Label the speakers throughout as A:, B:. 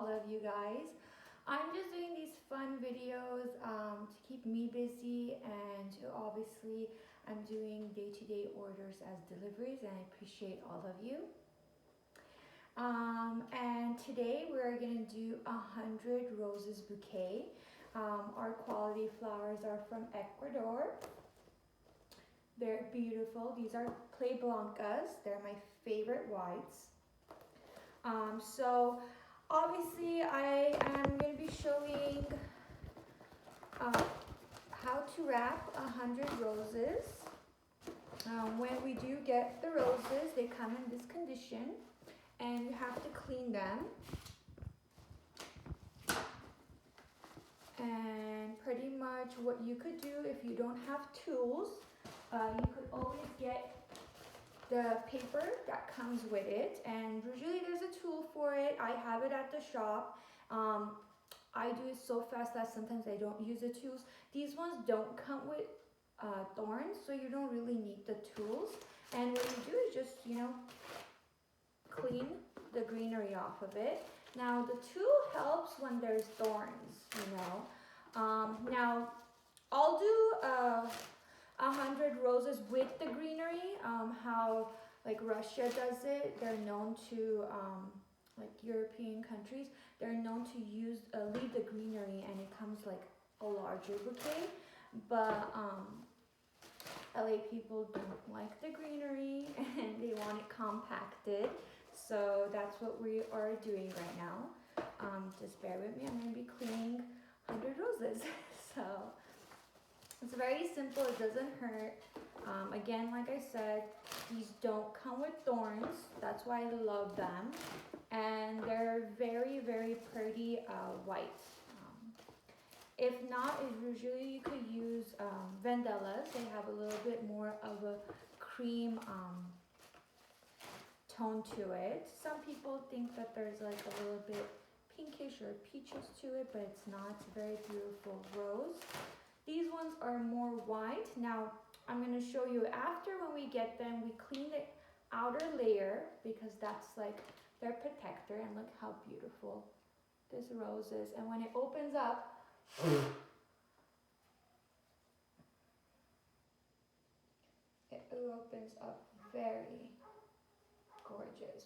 A: all of you guys. I'm just doing these fun videos to keep me busy, and to obviously I'm doing day-to-day orders as deliveries, and I appreciate all of you. And today we're gonna do 100 roses bouquet. Our quality flowers are from Ecuador. They're beautiful. These are clay blancas. They're my favorite whites. So obviously I am going to be showing how to wrap 100 roses. When we do get the roses, they come in this condition and you have to clean them. And pretty much what you could do if you don't have tools, you could always get the paper that comes with it, and usually there's a tool for it. I have it at the shop. I do it so fast that sometimes I don't use the tools. These ones don't come with thorns, so you don't really need the tools. And what you do is just, clean the greenery off of it. Now the tool helps when there's thorns, Now I'll do 100 roses with the greenery, how like Russia does it. They're known to, like European countries, they're known to leave the greenery, and it comes like a larger bouquet. But LA people don't like the greenery and they want it compacted. So that's what we are doing right now. Just bear with me, I'm going to be cleaning 100 roses. So it's very simple, it doesn't hurt. Again, like I said, these don't come with thorns. That's why I love them. And they're very, very pretty white. If not, usually you could use Vendelas. They have a little bit more of a cream tone to it. Some people think that there's like a little bit pinkish or peaches to it, but it's not. It's a very beautiful rose. These ones are more white. Now, I'm going to show you after when we get them, we clean the outer layer because that's like their protector. And look how beautiful this rose is. And when it opens up, it opens up very gorgeous.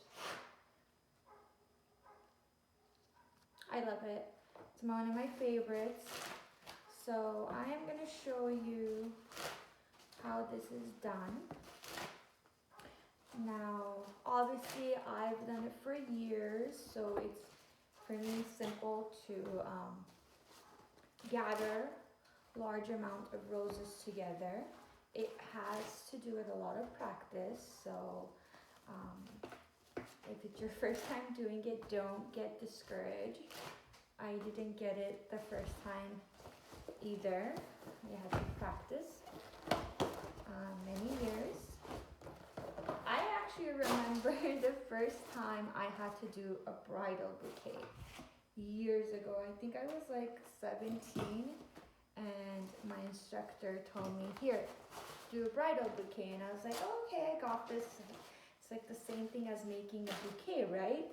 A: I love it. It's one of my favorites. So I am going to show you how this is done. Now, obviously I've done it for years, so it's for me simple to gather large amount of roses together. It has to do with a lot of practice, so if it's your first time doing it, don't get discouraged. I didn't get it the first time either. You have to practice many years. I actually remember the first time I had to do a bridal bouquet years ago. I think I was like 17, and my instructor told me, here, do a bridal bouquet. And I was like, oh, okay, I got this. It's like the same thing as making a bouquet, right?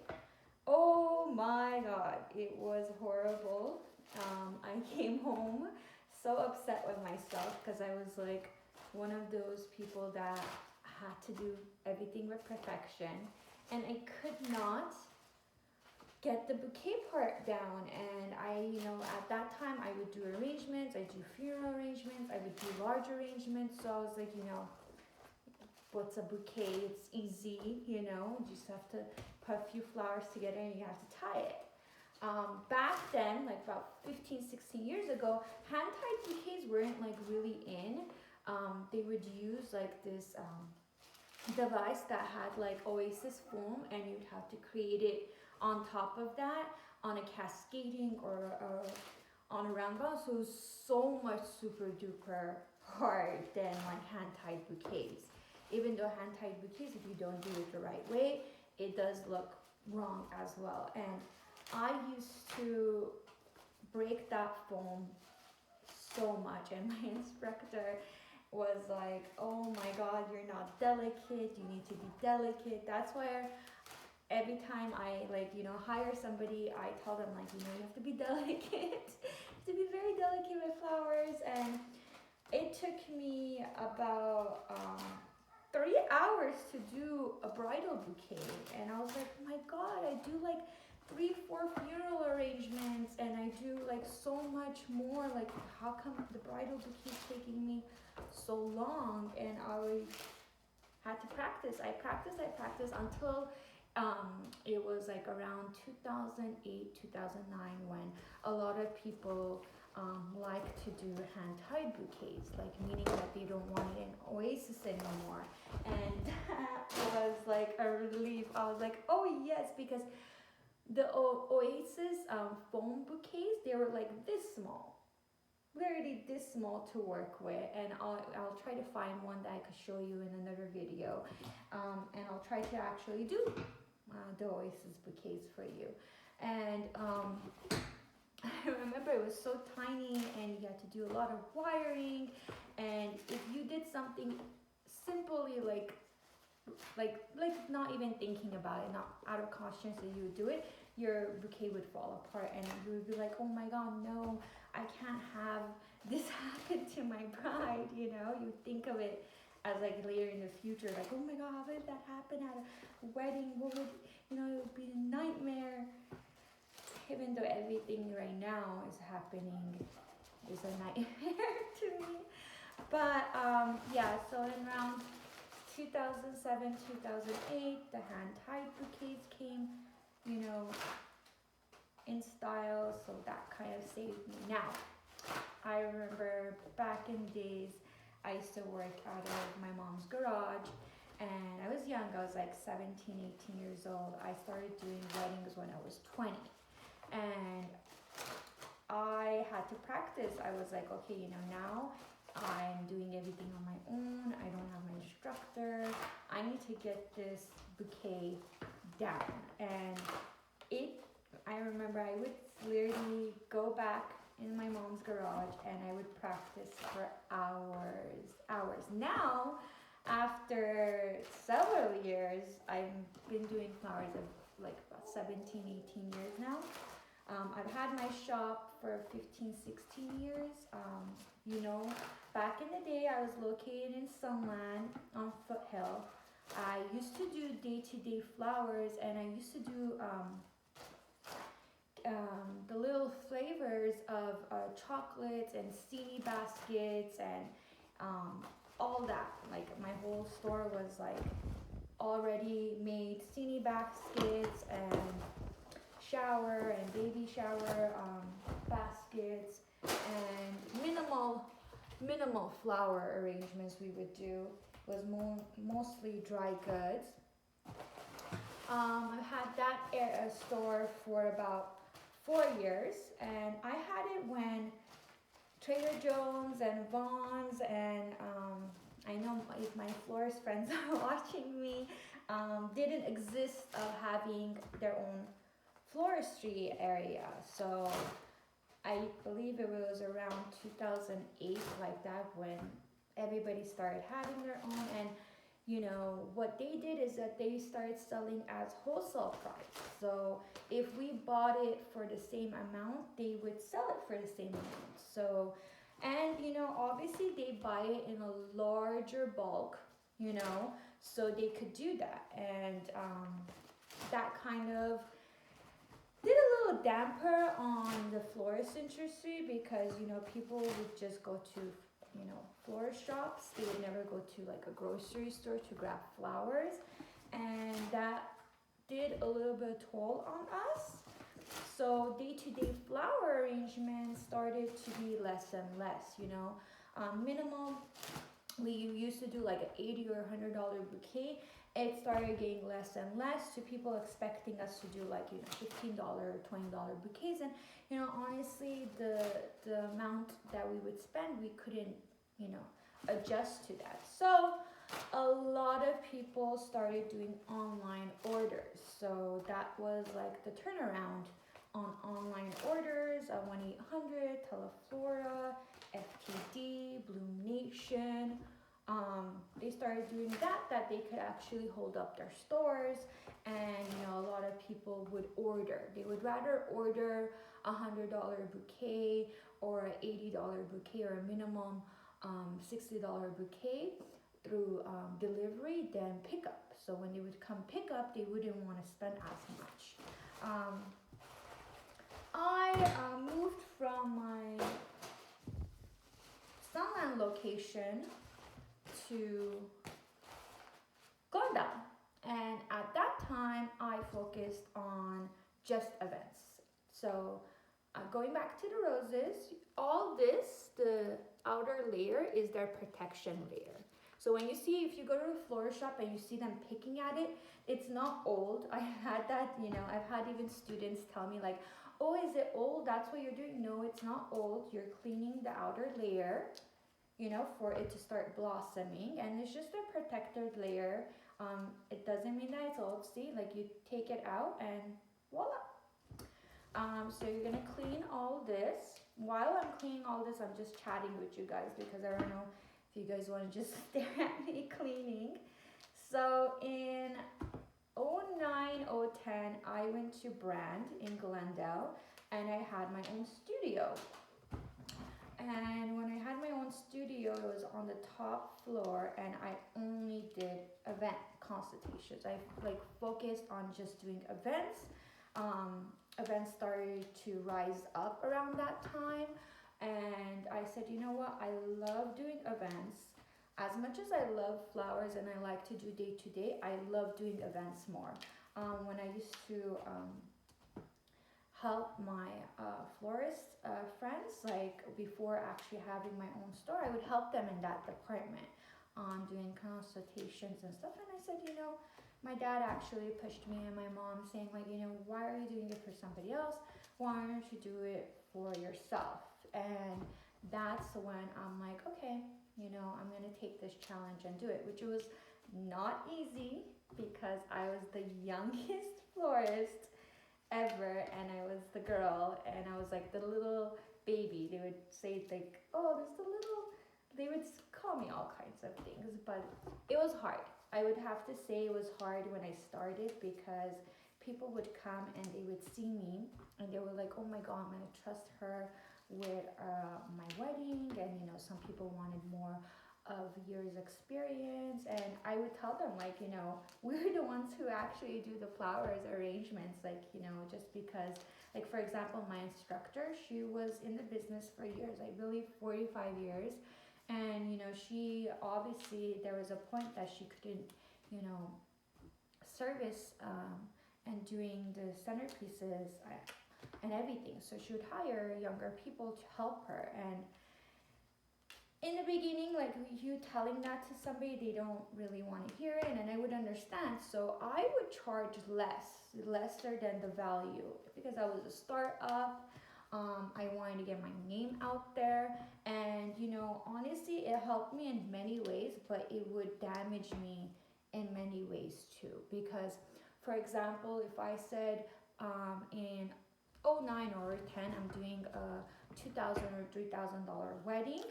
A: Oh my God, it was horrible. I came home so upset with myself because I was like one of those people that had to do everything with perfection, and I could not get the bouquet part down. And at that time I would do arrangements, I do funeral arrangements, I would do large arrangements. So I was like, what's a bouquet? It's easy, you just have to put a few flowers together and you have to tie it. Back then, like about 15, 16 years ago, hand-tied bouquets weren't like really in. They would use like this device that had like oasis foam, and you'd have to create it on top of that on a cascading or on a roundabout. So it was so much super duper hard than like hand-tied bouquets. Even though hand-tied bouquets, if you don't do it the right way, it does look wrong as well. And I used to break that foam so much, and my instructor was like, oh my God, you're not delicate, you need to be delicate. That's why every time I like, you know, hire somebody, I tell them like, you know, you have to be delicate, to be very delicate with flowers. And it took me about 3 hours to do a bridal bouquet, and I was like, my God, I do like 3, 4 funeral arrangements, and I do like so much more. Like, how come the bridal bouquet is taking me so long? And I had to practice. I practiced until it was like around 2008, 2009 when a lot of people like to do hand-tied bouquets, like meaning that they don't want it in oasis anymore. And that was like a relief. I was like, oh yes, because the oasis foam bouquets, they were like this small, literally this small to work with. And I'll try to find one that I could show you in another video, and I'll try to actually do the oasis bouquets for you. And I remember it was so tiny, and you had to do a lot of wiring. And if you did something simply like not even thinking about it, not out of caution, so you would do it, your bouquet would fall apart, and you would be like, oh my God, no, I can't have this happen to my bride. You know, you think of it as like later in the future, like, oh my God, how did that happen at a wedding? What would, you know, it would be a nightmare. Even though everything right now is happening is a nightmare to me. But yeah, so in around 2007, 2008, the hand-tied bouquets came, you know, in style, so that kind of saved me. Now, I remember back in the days, I used to work out of my mom's garage, and I was young. I was like 17, 18 years old. I started doing weddings when I was 20. And I had to practice. I was like, okay, you know, now I'm doing everything on my own. I don't have my instructor. I need to get this bouquet down. And I remember I would literally go back in my mom's garage and I would practice for hours. Now, after several years, I've been doing flowers of like about 17, 18 years now. I've had my shop for 15, 16 years. You know, back in the day, I was located in Sunland on Foothill. I used to do day-to-day flowers, and I used to do the little flavors of chocolates and steamy baskets and all that. Like, my whole store was like already made steamy baskets and shower and baby shower baskets, and minimal flower arrangements we would do. Was mostly dry goods. I've had that store for about 4 years, and I had it when Trader Joe's and Vaughn's and I know if my florist friends are watching me, didn't exist of having their own floristry area. So I believe it was around 2008, like that, when everybody started having their own. And you know what they did is that they started selling as wholesale price. So if we bought it for the same amount, they would sell it for the same amount. So, and you know, obviously they buy it in a larger bulk, you know, so they could do that. And that kind of did a little damper on the florist industry, because you know, people would just go to, you know, florist shops. They would never go to like a grocery store to grab flowers, and that did a little bit of toll on us. So day-to-day flower arrangements started to be less and less, you know. Minimal, we used to do like an $80 or $100 bouquet. It started getting less and less, to people expecting us to do like, you know, $15 or $20 bouquets. And you know, honestly, the amount that we would spend, we couldn't, you know, adjust to that. So a lot of people started doing online orders. So that was like the turnaround on online orders. 1-800, Teleflora, FTD, Bloom Nation, they started doing that they could actually hold up their stores, and a lot of people would order. They would rather order $100 bouquet or $80 bouquet, or a minimum $60 bouquet through delivery than pickup. So when they would come pick up, they wouldn't want to spend as much. I moved from my Sunland location to Glendale, and at that time I focused on just events. So going back to the roses, all this, the outer layer is their protection layer. So when you see, if you go to a florist shop and you see them picking at it, it's not old. I had that, I've had even students tell me like, oh, is it old? That's what you're doing? No, it's not old. You're cleaning the outer layer, for it to start blossoming. And it's just a protected layer. It doesn't mean that it's old. See, like you take it out and voila. So you're gonna clean all this. While I'm cleaning all this, I'm just chatting with you guys because I don't know if you guys want to just stare at me cleaning. So in 09, 010, I went to Brand in Glendale, and I had my own studio. And when I had my own studio, it was on the top floor, and I only did event consultations. I focused on just doing events. Events started to rise up around that time, and I said, you know what, I love doing events. As much as I love flowers and I like to do day to day, I love doing events more. When I used to help my florist friends, like before actually having my own store, I would help them in that department, doing consultations and stuff. And I said, my dad actually pushed me and my mom saying like, why are you doing it for somebody else? Why don't you do it for yourself? And that's when I'm like, okay, I'm gonna take this challenge and do it, which was not easy because I was the youngest florist ever, and I was the girl, and I was like the little baby. They would say like, oh, there's the little, they would call me all kinds of things, but it was hard. I would have to say it was hard when I started because people would come and they would see me and they were like, oh my God, I'm gonna trust her with my wedding. And some people wanted more of years experience, and I would tell them like, we're the ones who actually do the flowers arrangements, like, just because, like, for example, my instructor, she was in the business for years, I believe 45 years. And she obviously, there was a point that she couldn't service and doing the centerpieces and everything, so she would hire younger people to help her. And in the beginning, like, you telling that to somebody, they don't really want to hear it, and I would understand. So I would charge lesser than the value, because I was a startup. I wanted to get my name out there, and honestly, it helped me in many ways, but it would damage me in many ways too. Because, for example, if I said in 09 or 10, I'm doing a $2,000 or $3,000 wedding,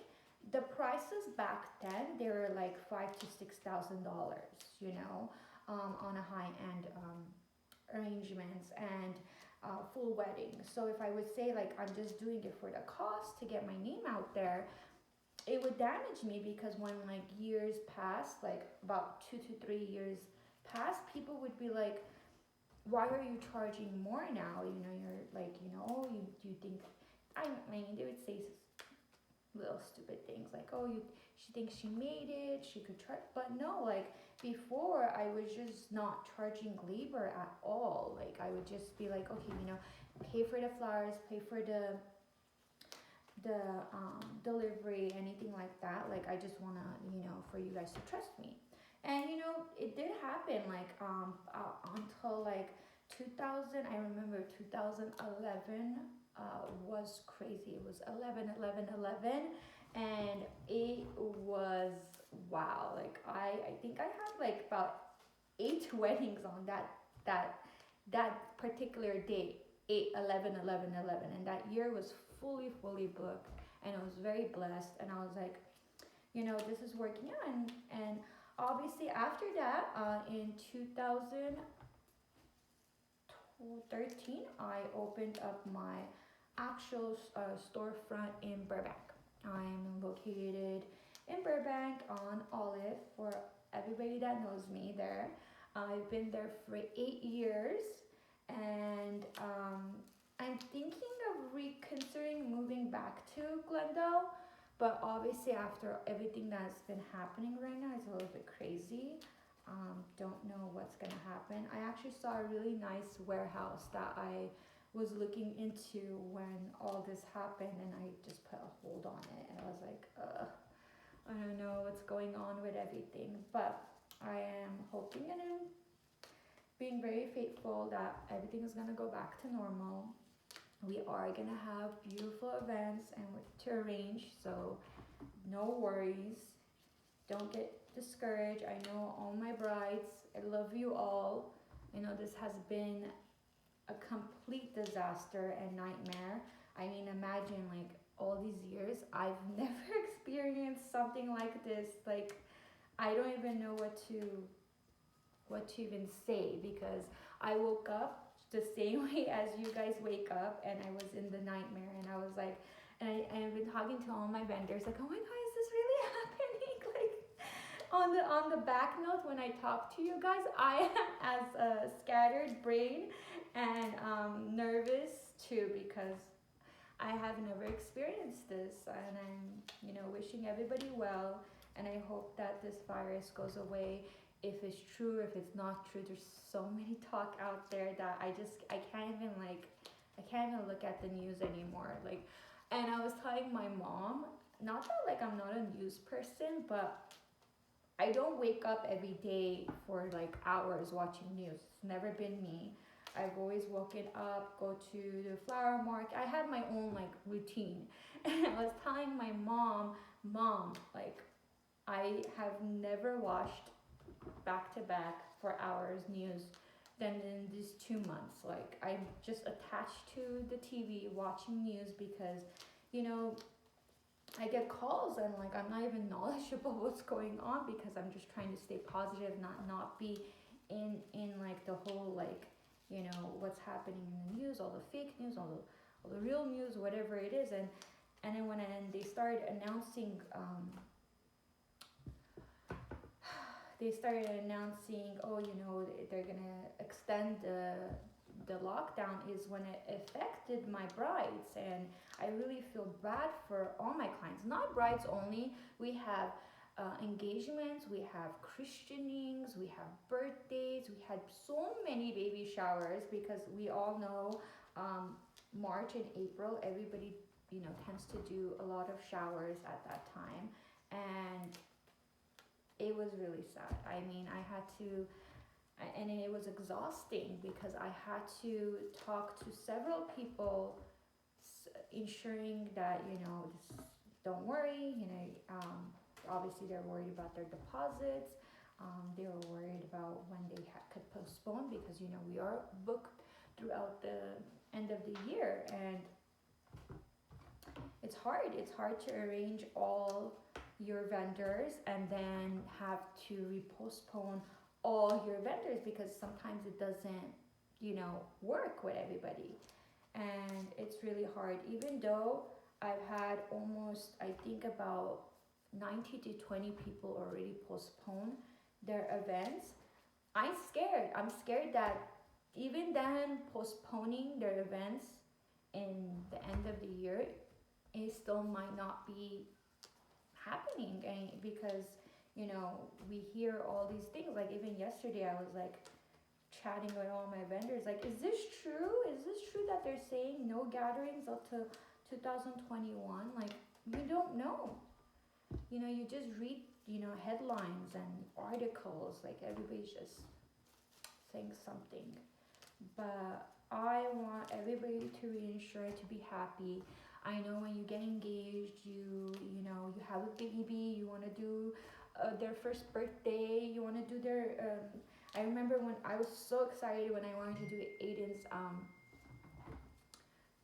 A: the prices back then, they were like $5,000 to $6,000, on a high-end arrangements and full wedding. So if I would say like, I'm just doing it for the cost to get my name out there, it would damage me, because when like years passed, like about 2 to 3 years passed, people would be like, why are you charging more now? You're like, oh, you think, I mean, they would say little stupid things like, oh, she thinks she made it, she could charge. But no, like before, I was just not charging labor at all. Like I would just be like, okay, pay for the flowers, pay for the delivery, anything like that. Like I just wanna, for you guys to trust me. And it did happen like until like 2000. I remember 2011 was crazy. It was 11, and it was wow. Like I think I had like about 8 weddings on that particular date. 8, 11, and that year was fully booked, and I was very blessed. And I was like, this is working out. And obviously after that, in 2013, I opened up my actual storefront in Burbank. I'm located in Burbank on Olive, for everybody that knows me there. I've been there for 8 years, and I'm thinking of reconsidering moving back to Glendale, but obviously after everything that's been happening right now, it's a little bit crazy. Don't know what's gonna happen. I actually saw a really nice warehouse that I was looking into when all this happened, and I just put a hold on it, and I was like, I don't know what's going on with everything, but I am hoping and I'm being very faithful that everything is gonna go back to normal. We are gonna have beautiful events and to arrange, so no worries. Don't get discouraged. I know all my brides, I love you all. I know this has been a complete disaster and nightmare. I mean, imagine like all these years, I've never experienced something like this. Like, I don't even know what to even say, because I woke up the same way as you guys wake up, and I was in the nightmare, and I was like, and I've been talking to all my vendors like, oh my god, is this really happening? Like, on the back note, when I talk to you guys, I am as a scattered brain and nervous too, because I have never experienced this, and I'm wishing everybody well, and I hope that this virus goes away. If it's true, if it's not true, there's so many talk out there that I can't even look at the news anymore. Like, and I was telling my mom, not that like I'm not a news person, but I don't wake up every day for like hours watching news. It's never been me. I've always woken up, go to the flower market. I have my own like routine. And I was telling my mom, like, I have never watched back to back for hours news than in these 2 months. Like, I'm just attached to the TV watching news because, I get calls and like I'm not even knowledgeable what's going on, because I'm just trying to stay positive, not be in like the whole like what's happening in the news, all the fake news, all the real news, whatever it is. And then when they started announcing oh, they're gonna extend the lockdown, is when it affected my brides. And I really feel bad for all my clients, not brides only. We have engagements, we have christenings, we have birthdays, we had so many baby showers, because we all know March and April, everybody tends to do a lot of showers at that time. And it was really sad. I mean, I had to, and it was exhausting, because I had to talk to several people, ensuring that don't worry. Obviously they're worried about their deposits. They were worried about when they could postpone, because we are booked throughout the end of the year, and it's hard to arrange all your vendors and then have to repostpone all your vendors, because sometimes it doesn't work with everybody. And it's really hard, even though I've had almost, I think, about 90 to 20 people already postpone their events. I'm scared that even then, postponing their events in the end of the year, it still might not be happening. And because we hear all these things, like even yesterday I was like chatting with all my vendors, like, is this true that they're saying no gatherings up to 2021? Like, you don't know, you just read headlines and articles, like everybody's just saying something. But I want everybody to reinsure, to be happy. I know when you get engaged, you have a baby, you want to do their first birthday, you want to do their I remember when I was so excited when I wanted to do Aiden's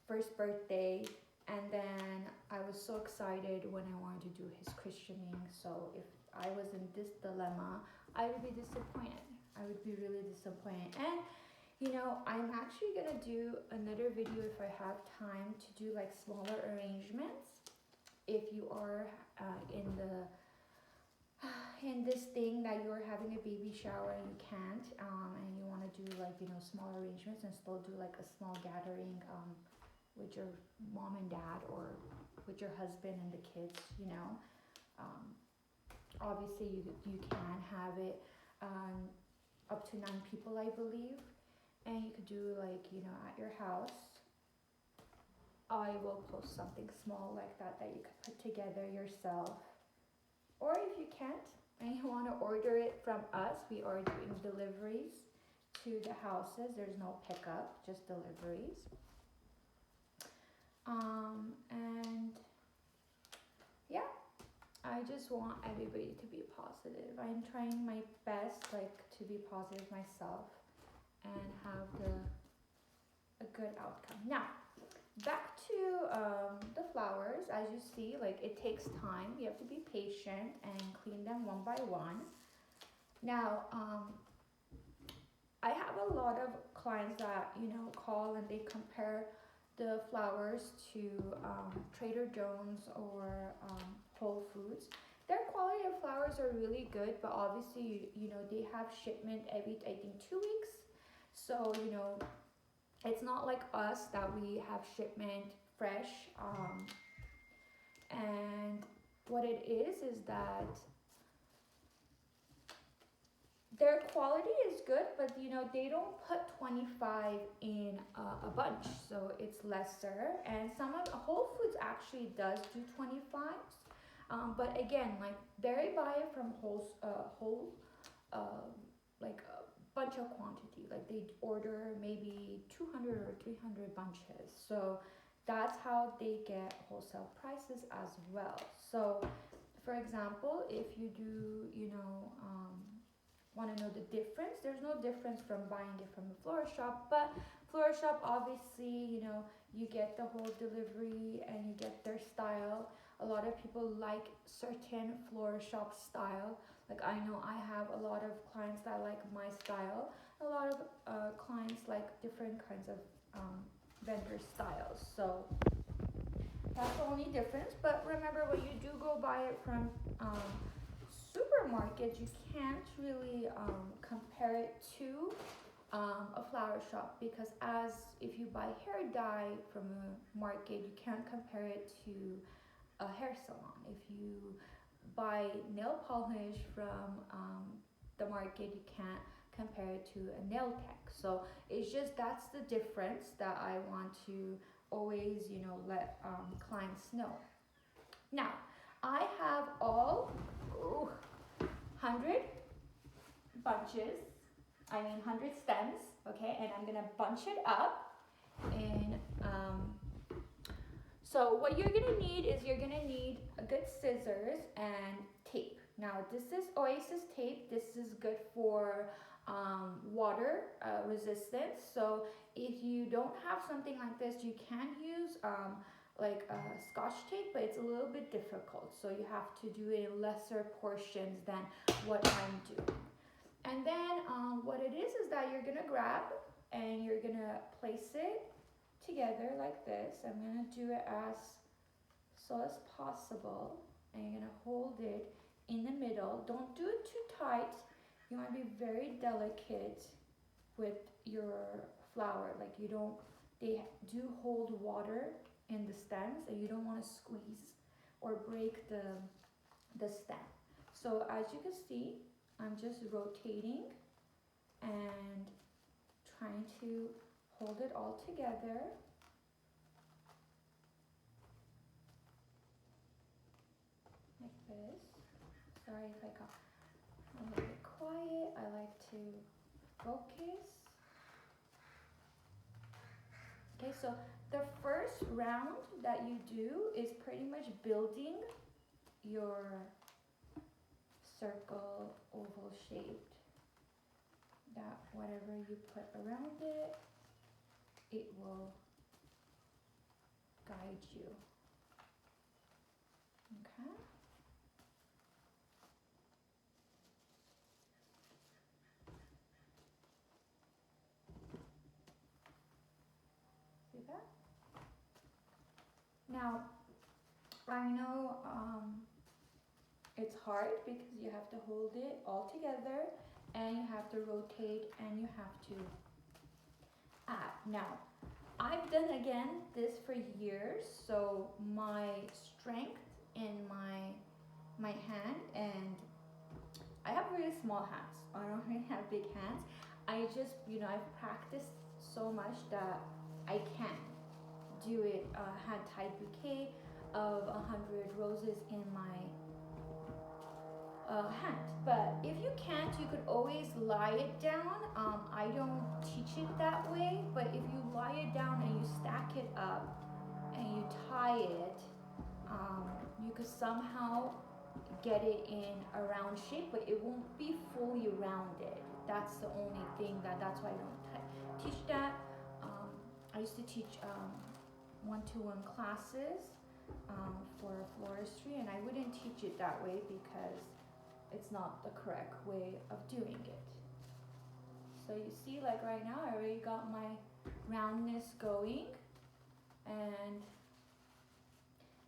A: first birthday, And then I was so excited when I wanted to do his christening. So if I was in this dilemma, I would be disappointed. I would be really disappointed. And you know, I'm actually gonna do another video if I have time to do like smaller arrangements. If you are in this thing that you're having a baby shower and you can't, and you want to do like, you know, small arrangements and still do like a small gathering with your mom and dad or with your husband and the kids, you know. Obviously you can have it up to 9 people, I believe, and you could do like, you know, at your house. I will post something small like that that you could put together yourself. Or if you can't and you want to order it from us, we are doing deliveries to the houses. There's no pickup, just deliveries. And yeah, I just want everybody to be positive. I'm trying my best, like, to be positive myself and have a good outcome. Now, back to the flowers. As you see, like, it takes time. You have to be patient and clean them one by one. Now, I have a lot of clients that, you know, call and they compare the flowers to Trader Joe's or Whole Foods. Their quality of flowers are really good, but obviously, you know, they have shipment every, I think, 2 weeks. So, you know, it's not like us that we have shipment fresh. And what it is that their quality is good, but you know, they don't put 25 in a bunch, so it's lesser. And some of Whole Foods actually does do 25s, but again, like, they buy it from whole like a bunch of quantity. Like, they order maybe 200 or 300 bunches, so that's how they get wholesale prices as well. So for example, if you do, you know, want to know the difference, there's no difference from buying it from a florist shop, but florist shop, obviously, you know, you get the whole delivery and you get their style. A lot of people like certain florist shop style. Like, I know I have a lot of clients that like my style. A lot of clients like different kinds of vendor styles. So that's the only difference. But remember, when you do go buy it from supermarkets, you can't really compare it to a flower shop, because as if you buy hair dye from a market, you can't compare it to a hair salon. If you buy nail polish from the market, you can't compare it to a nail tech. So it's just, that's the difference that I want to always, you know, let clients know. Now, I have all 100 bunches, 100 stems, okay, and I'm gonna bunch it up. And so what you're gonna need is, you're gonna need a good scissors and tape. Now, this is Oasis tape. This is good for water resistance. So if you don't have something like this, you can use like Scotch tape, but it's a little bit difficult. So you have to do it in lesser portions than what I'm doing. And then what it is that you're gonna grab and you're gonna place it together like this. I'm gonna do it as so as possible, and you're gonna hold it in the middle. Don't do it too tight. You want to be very delicate with your flower. Like, you don't, they do hold water in the stems, and you don't want to squeeze or break the stem. So as you can see, I'm just rotating and trying to hold it all together. Like this. Sorry if I got a little bit quiet. I like to focus. Okay, so the first round that you do is pretty much building your circle, oval shaped, that whatever you put around it, it will guide you. Okay. See that? Now, I know it's hard because you have to hold it all together and you have to rotate and you have to add. Now, I've done again this for years, so my strength in my hand, and I have really small hands. I don't really have big hands. I just, I've practiced so much that I can do it. Hand tied bouquet of 100 roses in my hand. But if you can't, you could always lie it down. I don't teach it that way, but if you lie it down and you stack it up and you tie it, you could somehow get it in a round shape, but it won't be fully rounded. That's the only thing that's why I don't teach that. I used to teach one-to-one classes for floristry, and I wouldn't teach it that way because it's not the correct way of doing it. So you see, like right now, I already got my roundness going, and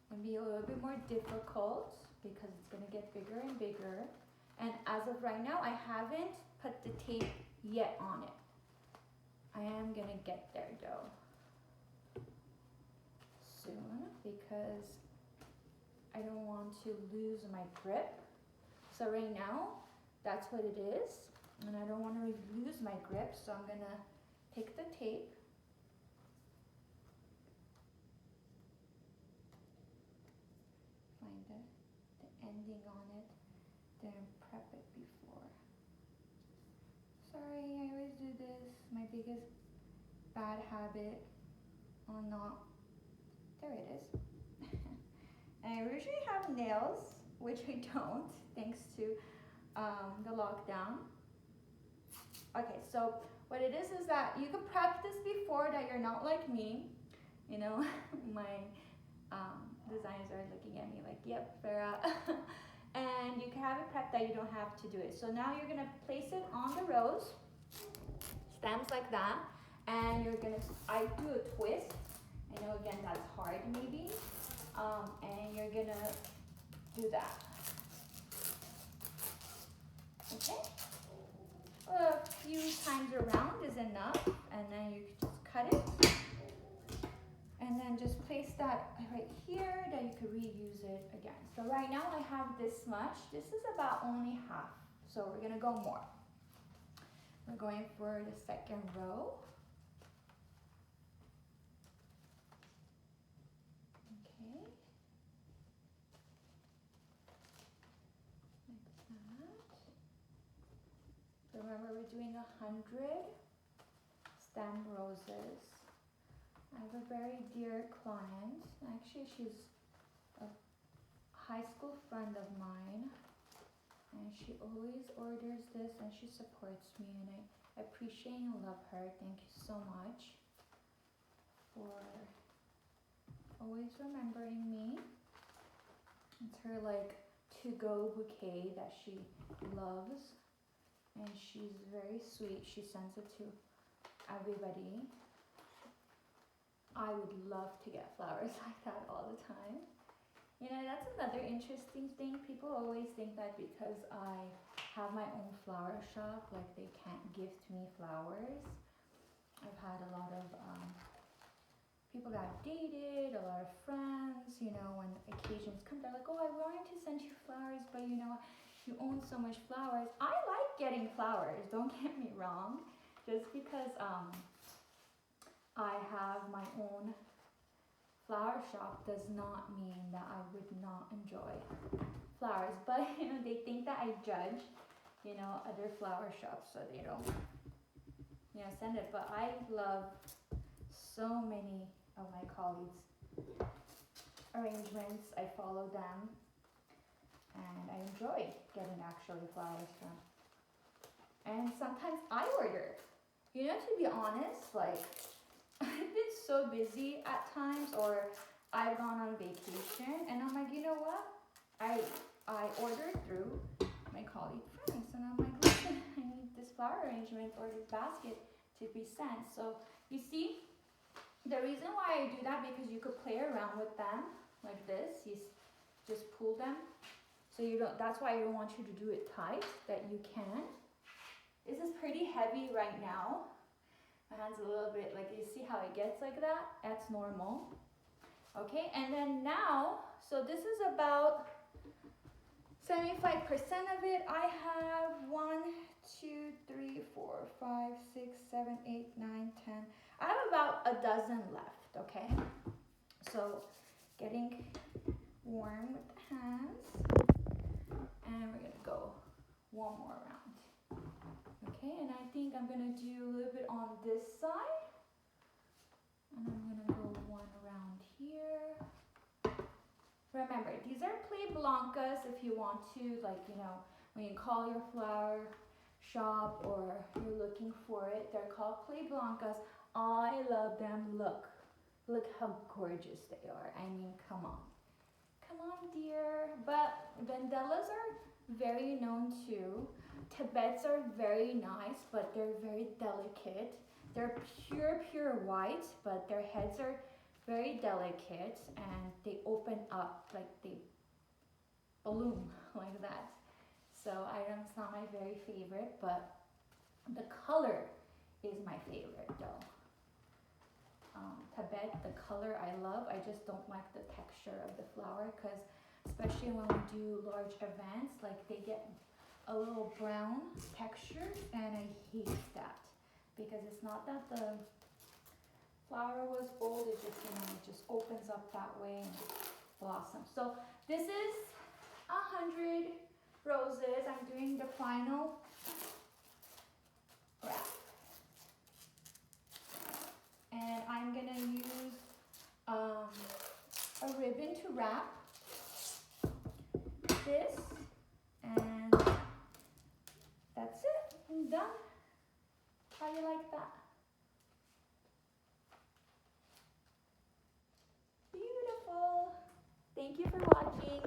A: it'll be a little bit more difficult because it's going to get bigger and bigger. And as of right now, I haven't put the tape yet on it. I am going to get there though soon because I don't want to lose my grip. So right now, that's what it is, and I don't want to lose my grip, so I'm gonna take the tape, find the ending on it, then prep it before. Sorry, I always do this. My biggest bad habit on not, there it is. And I usually have nails, which I don't, thanks to the lockdown. Okay, so what it is that you can practice before that you're not like me. My designers are looking at me like, yep, Farah. And you can have it prepped that you don't have to do it. So now you're gonna place it on the rose, stems like that, and I do a twist. I know again that's hard maybe, and you're gonna do that. Okay, a few times around is enough, and then you can just cut it, and then just place that right here that you could reuse it again. So right now I have this much. This is about only half, so we're gonna go more. We're going for the second row. Okay. Remember, we're doing 100 stem roses. I have a very dear client. Actually, she's a high school friend of mine, and she always orders this and she supports me, and I appreciate and love her. Thank you so much for always remembering me. It's her to-go bouquet that she loves. And she's very sweet. She sends it to everybody. I would love to get flowers like that all the time. That's another interesting thing. People always think that because I have my own flower shop, like they can't gift me flowers. I've had a lot of people that I've dated, a lot of friends, when occasions come, they're like, oh, I wanted to send you flowers, but you own so much flowers. I like getting flowers, don't get me wrong. Just because I have my own flower shop does not mean that I would not enjoy flowers. But they think that I judge, other flower shops, so they don't, send it. But I love so many of my colleagues' arrangements. I follow them. And I enjoy getting actually flowers from. And sometimes I order. To be honest, I've been so busy at times, or I've gone on vacation and I'm like, you know what? I ordered through my colleague friends and I'm like, listen, I need this flower arrangement or this basket to be sent. So you see, the reason why I do that, because you could play around with them like this. You just pull them. So you don't, that's why I don't want you to do it tight, that you can. This is pretty heavy right now. My hand's a little bit, like you see how it gets like that? That's normal. Okay, and then now, so this is about 75% of it. I have 1, 2, 3, 4, 5, 6, 7, 8, 9, 10. I have about a dozen left, okay? So getting warm with the hands. And we're gonna go one more round. Okay, and I think I'm gonna do a little bit on this side. And I'm gonna go one around here. Remember, these are play blancas if you want to, like, you know, when you call your flower shop or you're looking for it, they're called play blancas. I love them. Look how gorgeous they are. I mean, come on. Come on, dear. But Vandellas are very known too. Tibets are very nice, but they're very delicate. They're pure white, but their heads are very delicate and they open up, like they balloon like that. So I know it's not my very favorite, but the color is my favorite though. Tibet, the color I love. I just don't like the texture of the flower, because especially when we do large events, like they get a little brown texture and I hate that, because it's not that the flower was old, it just, you know, it just opens up that way and blossoms. So this is 100 roses. I'm doing the final wrap. And I'm gonna use a ribbon to wrap this, and that's it. I'm done. How do you like that? Beautiful. Thank you for watching.